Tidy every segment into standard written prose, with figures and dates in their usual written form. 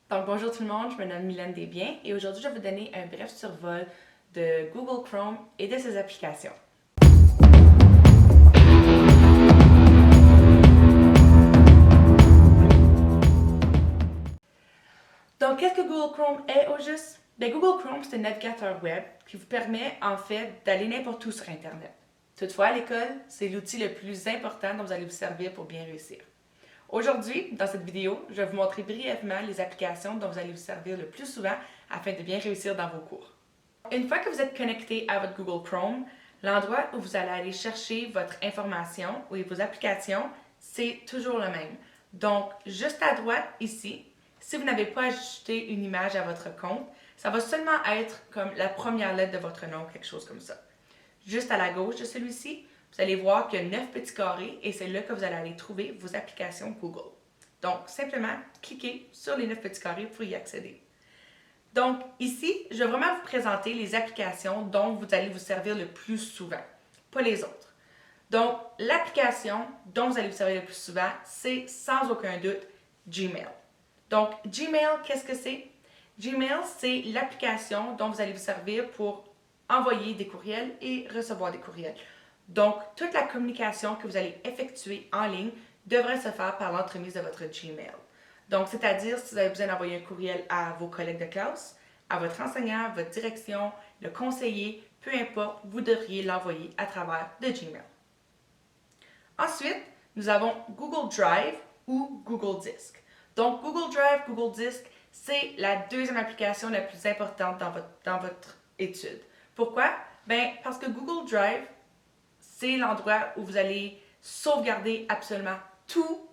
Donc bonjour tout le monde, je me nomme Mylène Desbiens et aujourd'hui je vais vous donner un bref survol de Google Chrome et de ses applications. Donc qu'est-ce que Google Chrome est au juste? Google Chrome c'est un navigateur web qui vous permet en fait d'aller n'importe où sur Internet. Toutefois à l'école, c'est l'outil le plus important dont vous allez vous servir pour bien réussir. Aujourd'hui, dans cette vidéo, je vais vous montrer brièvement les applications dont vous allez vous servir le plus souvent afin de bien réussir dans vos cours. Une fois que vous êtes connecté à votre Google Chrome, l'endroit où vous allez aller chercher votre information ou vos applications, c'est toujours le même. Donc, juste à droite, ici, si vous n'avez pas ajouté une image à votre compte, ça va seulement être comme la première lettre de votre nom, quelque chose comme ça. Juste à la gauche de celui-ci, vous allez voir qu'il y a 9 petits carrés et c'est là que vous allez aller trouver vos applications Google. Donc, simplement, cliquez sur les 9 petits carrés pour y accéder. Donc, ici, je vais vraiment vous présenter les applications dont vous allez vous servir le plus souvent, pas les autres. Donc, l'application dont vous allez vous servir le plus souvent, c'est sans aucun doute Gmail. Donc, Gmail, qu'est-ce que c'est? Gmail, c'est l'application dont vous allez vous servir pour envoyer des courriels et recevoir des courriels. Donc, toute la communication que vous allez effectuer en ligne devrait se faire par l'entremise de votre Gmail. Donc, c'est-à-dire si vous avez besoin d'envoyer un courriel à vos collègues de classe, à votre enseignant, votre direction, le conseiller, peu importe, vous devriez l'envoyer à travers de Gmail. Ensuite, nous avons Google Drive ou Google Disk. Donc, Google Drive, Google Disk, c'est la deuxième application la plus importante dans votre étude. Pourquoi? Parce que Google Drive, c'est l'endroit où vous allez sauvegarder absolument tous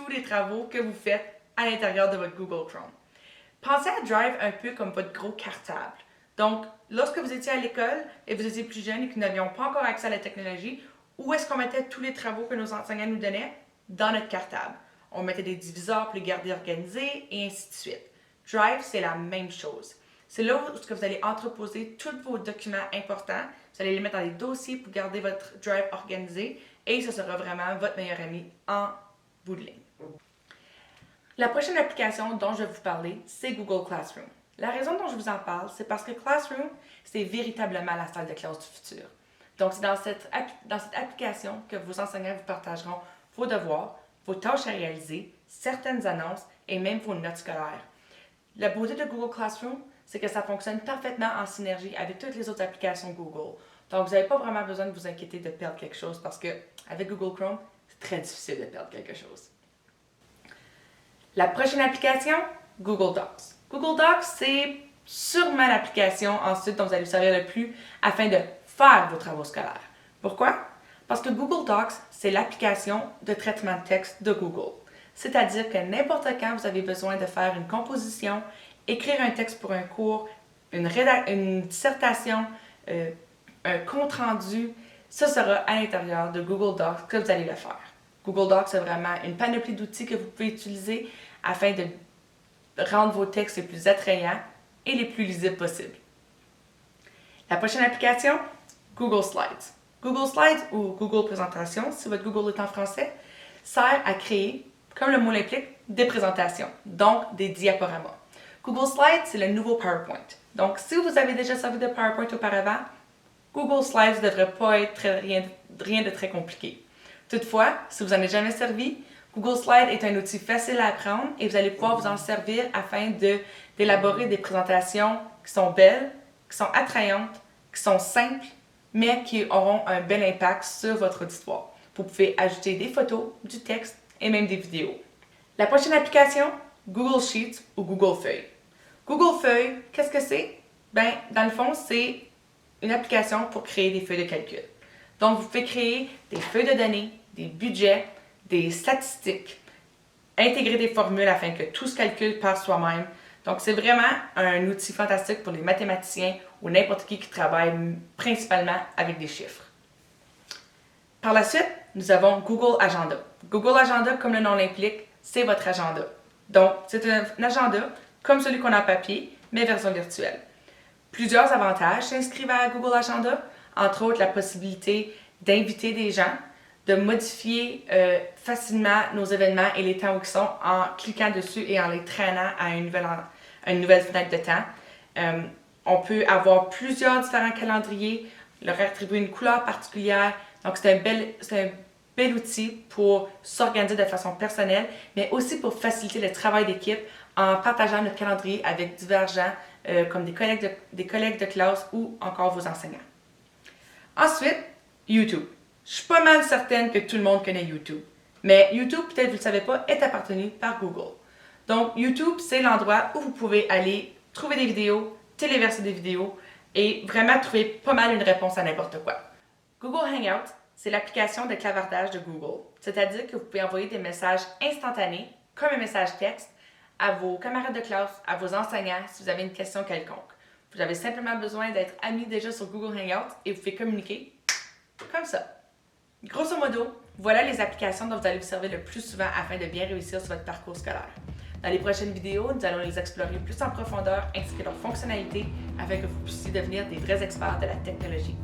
les travaux que vous faites à l'intérieur de votre Google Chrome. Pensez à Drive un peu comme votre gros cartable. Donc, lorsque vous étiez à l'école et vous étiez plus jeune et que nous n'avions pas encore accès à la technologie, où est-ce qu'on mettait tous les travaux que nos enseignants nous donnaient? Dans notre cartable. On mettait des diviseurs pour les garder organisés et ainsi de suite. Drive, c'est la même chose. C'est là où vous allez entreposer tous vos documents importants. Vous allez les mettre dans des dossiers pour garder votre Drive organisé et ce sera vraiment votre meilleur ami en bout de ligne. La prochaine application dont je vais vous parler, c'est Google Classroom. La raison dont je vous en parle, c'est parce que Classroom, c'est véritablement la salle de classe du futur. Donc, c'est dans cette application que vos enseignants vous partageront vos devoirs, vos tâches à réaliser, certaines annonces et même vos notes scolaires. La beauté de Google Classroom, c'est que ça fonctionne parfaitement en synergie avec toutes les autres applications Google. Donc, vous n'avez pas vraiment besoin de vous inquiéter de perdre quelque chose parce que avec Google Chrome, c'est très difficile de perdre quelque chose. La prochaine application, Google Docs. Google Docs, c'est sûrement l'application ensuite dont vous allez vous servir le plus afin de faire vos travaux scolaires. Pourquoi? Parce que Google Docs, c'est l'application de traitement de texte de Google. C'est-à-dire que n'importe quand vous avez besoin de faire une composition, écrire un texte pour un cours, une dissertation, un compte-rendu, ce sera à l'intérieur de Google Docs que vous allez le faire. Google Docs, c'est vraiment une panoplie d'outils que vous pouvez utiliser afin de rendre vos textes les plus attrayants et les plus lisibles possibles. La prochaine application, Google Slides. Google Slides ou Google Présentation, si votre Google est en français, sert à créer, comme le mot l'implique, des présentations, donc des diaporamas. Google Slides, c'est le nouveau PowerPoint. Donc, si vous avez déjà servi de PowerPoint auparavant, Google Slides ne devrait pas être rien de très compliqué. Toutefois, si vous n'en avez jamais servi, Google Slides est un outil facile à apprendre et vous allez pouvoir vous en servir afin d'élaborer des présentations qui sont belles, qui sont attrayantes, qui sont simples, mais qui auront un bel impact sur votre auditoire. Vous pouvez ajouter des photos, du texte et même des vidéos. La prochaine application, Google Sheets ou Google Feuilles. Google Feuilles, qu'est-ce que c'est? Dans le fond, c'est une application pour créer des feuilles de calcul. Donc, vous pouvez créer des feuilles de données, des budgets, des statistiques, intégrer des formules afin que tout se calcule par soi-même. Donc, c'est vraiment un outil fantastique pour les mathématiciens ou n'importe qui travaille principalement avec des chiffres. Par la suite, nous avons Google Agenda. Google Agenda, comme le nom l'implique, c'est votre agenda. Donc, c'est un agenda comme celui qu'on a en papier, mais version virtuelle. Plusieurs avantages s'inscrivent à Google Agenda, entre autres la possibilité d'inviter des gens, de modifier facilement nos événements et les temps où ils sont en cliquant dessus et en les traînant à une nouvelle fenêtre de temps. On peut avoir plusieurs différents calendriers, leur attribuer une couleur particulière. Donc, c'est un bel outil pour s'organiser de façon personnelle, mais aussi pour faciliter le travail d'équipe en partageant notre calendrier avec divers gens, comme des collègues de classe ou encore vos enseignants. Ensuite, YouTube. Je suis pas mal certaine que tout le monde connaît YouTube. Mais YouTube, peut-être vous ne le savez pas, est appartenu par Google. Donc, YouTube, c'est l'endroit où vous pouvez aller trouver des vidéos, téléverser des vidéos et vraiment trouver pas mal une réponse à n'importe quoi. Google Hangout, c'est l'application de clavardage de Google. C'est-à-dire que vous pouvez envoyer des messages instantanés, comme un message texte, à vos camarades de classe, à vos enseignants, si vous avez une question quelconque. Vous avez simplement besoin d'être amis déjà sur Google Hangout et vous pouvez communiquer comme ça. Grosso modo, voilà les applications dont vous allez vous servir le plus souvent afin de bien réussir sur votre parcours scolaire. Dans les prochaines vidéos, nous allons les explorer plus en profondeur ainsi que leurs fonctionnalités afin que vous puissiez devenir des vrais experts de la technologie.